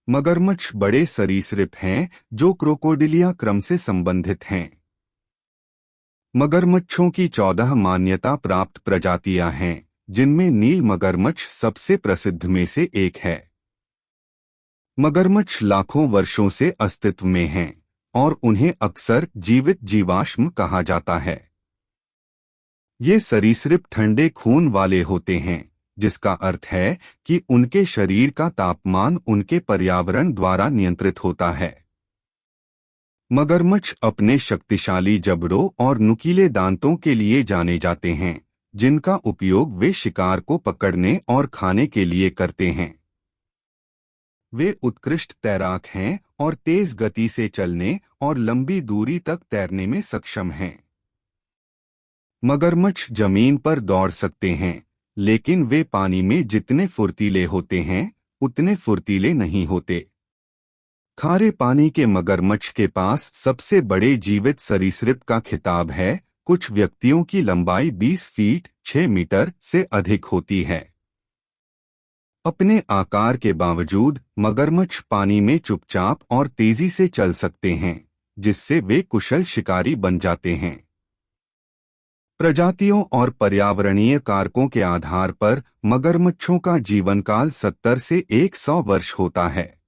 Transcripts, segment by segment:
मगरमच्छ बड़े सरीसृप हैं जो क्रोकोडिलिया क्रम से संबंधित हैं। मगरमच्छों की 14 मान्यता प्राप्त प्रजातियां हैं, जिनमें नील मगरमच्छ सबसे प्रसिद्ध में से एक है। मगरमच्छ लाखों वर्षों से अस्तित्व में हैं और उन्हें अक्सर जीवित जीवाश्म कहा जाता है। ये सरीसृप ठंडे खून वाले होते हैं, जिसका अर्थ है कि उनके शरीर का तापमान उनके पर्यावरण द्वारा नियंत्रित होता है। मगरमच्छ अपने शक्तिशाली जबड़ों और नुकीले दांतों के लिए जाने जाते हैं, जिनका उपयोग वे शिकार को पकड़ने और खाने के लिए करते हैं। वे उत्कृष्ट तैराक हैं और तेज गति से चलने और लंबी दूरी तक तैरने में सक्षम हैं। मगरमच्छ जमीन पर दौड़ सकते हैं, लेकिन वे पानी में जितने फुर्तीले होते हैं, उतने फुर्तीले नहीं होते। खारे पानी के मगरमच्छ के पास सबसे बड़े जीवित सरीसृप का खिताब है। कुछ व्यक्तियों की लंबाई 20 फीट 6 मीटर से अधिक होती है। अपने आकार के बावजूद मगरमच्छ पानी में चुपचाप और तेजी से चल सकते हैं, जिससे वे कुशल शिकारी बन जाते हैं। प्रजातियों और पर्यावरणीय कारकों के आधार पर मगरमच्छों का जीवनकाल 70 से 100 वर्ष होता है।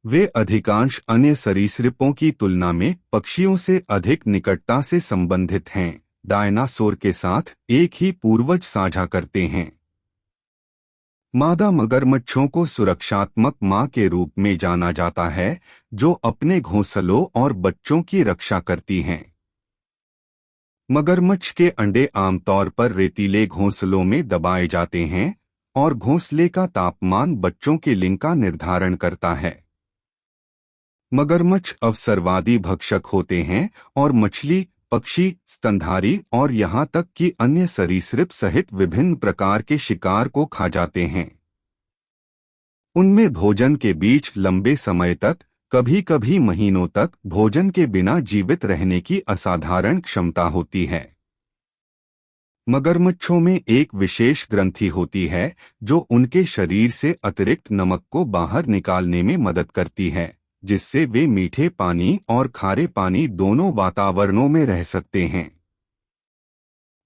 वे अधिकांश अन्य सरीसृपों की तुलना में पक्षियों से अधिक निकटता से संबंधित हैं, डायनासोर के साथ एक ही पूर्वज साझा करते हैं। मादा मगरमच्छों को सुरक्षात्मक मां के रूप में जाना जाता है, जो अपने घोंसलों और बच्चों की रक्षा करती हैं। मगरमच्छ के अंडे आमतौर पर रेतीले घोंसलों में दबाए जाते हैं और घोंसले का तापमान बच्चों के लिंग का निर्धारण करता है। मगरमच्छ अवसरवादी भक्षक होते हैं और मछली, पक्षी, स्तनधारी और यहाँ तक कि अन्य सरीसृप सहित विभिन्न प्रकार के शिकार को खा जाते हैं। उनमें भोजन के बीच लंबे समय तक, कभी-कभी महीनों तक भोजन के बिना जीवित रहने की असाधारण क्षमता होती है। मगरमच्छों में एक विशेष ग्रंथि होती है जो उनके शरीर से अतिरिक्त नमक को बाहर निकालने में मदद करती है, जिससे वे मीठे पानी और खारे पानी दोनों वातावरणों में रह सकते हैं।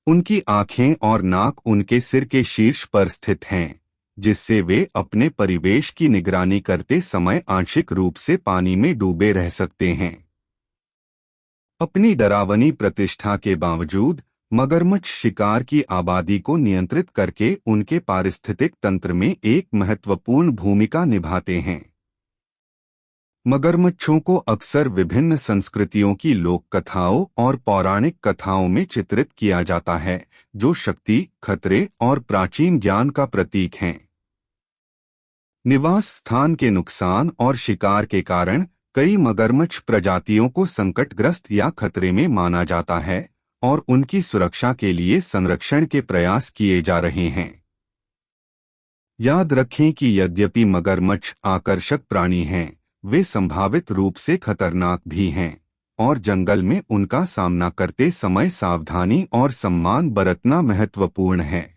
उनकी आंखें और नाक उनके सिर के शीर्ष पर स्थित हैं, जिससे वे अपने परिवेश की निगरानी करते समय आंशिक रूप से पानी में डूबे रह सकते हैं। अपनी डरावनी प्रतिष्ठा के बावजूद मगरमच्छ शिकार की आबादी को नियंत्रित करके उनके पारिस्थितिक तंत्र में एक महत्वपूर्ण भूमिका निभाते हैं। मगरमच्छों को अक्सर विभिन्न संस्कृतियों की लोक कथाओं और पौराणिक कथाओं में चित्रित किया जाता है, जो शक्ति, खतरे और प्राचीन ज्ञान का प्रतीक हैं। निवास स्थान के नुकसान और शिकार के कारण कई मगरमच्छ प्रजातियों को संकटग्रस्त या खतरे में माना जाता है और उनकी सुरक्षा के लिए संरक्षण के प्रयास किए जा रहे हैं। याद रखें कि यद्यपि मगरमच्छ आकर्षक प्राणी हैं, वे संभावित रूप से खतरनाक भी हैं और जंगल में उनका सामना करते समय सावधानी और सम्मान बरतना महत्वपूर्ण है।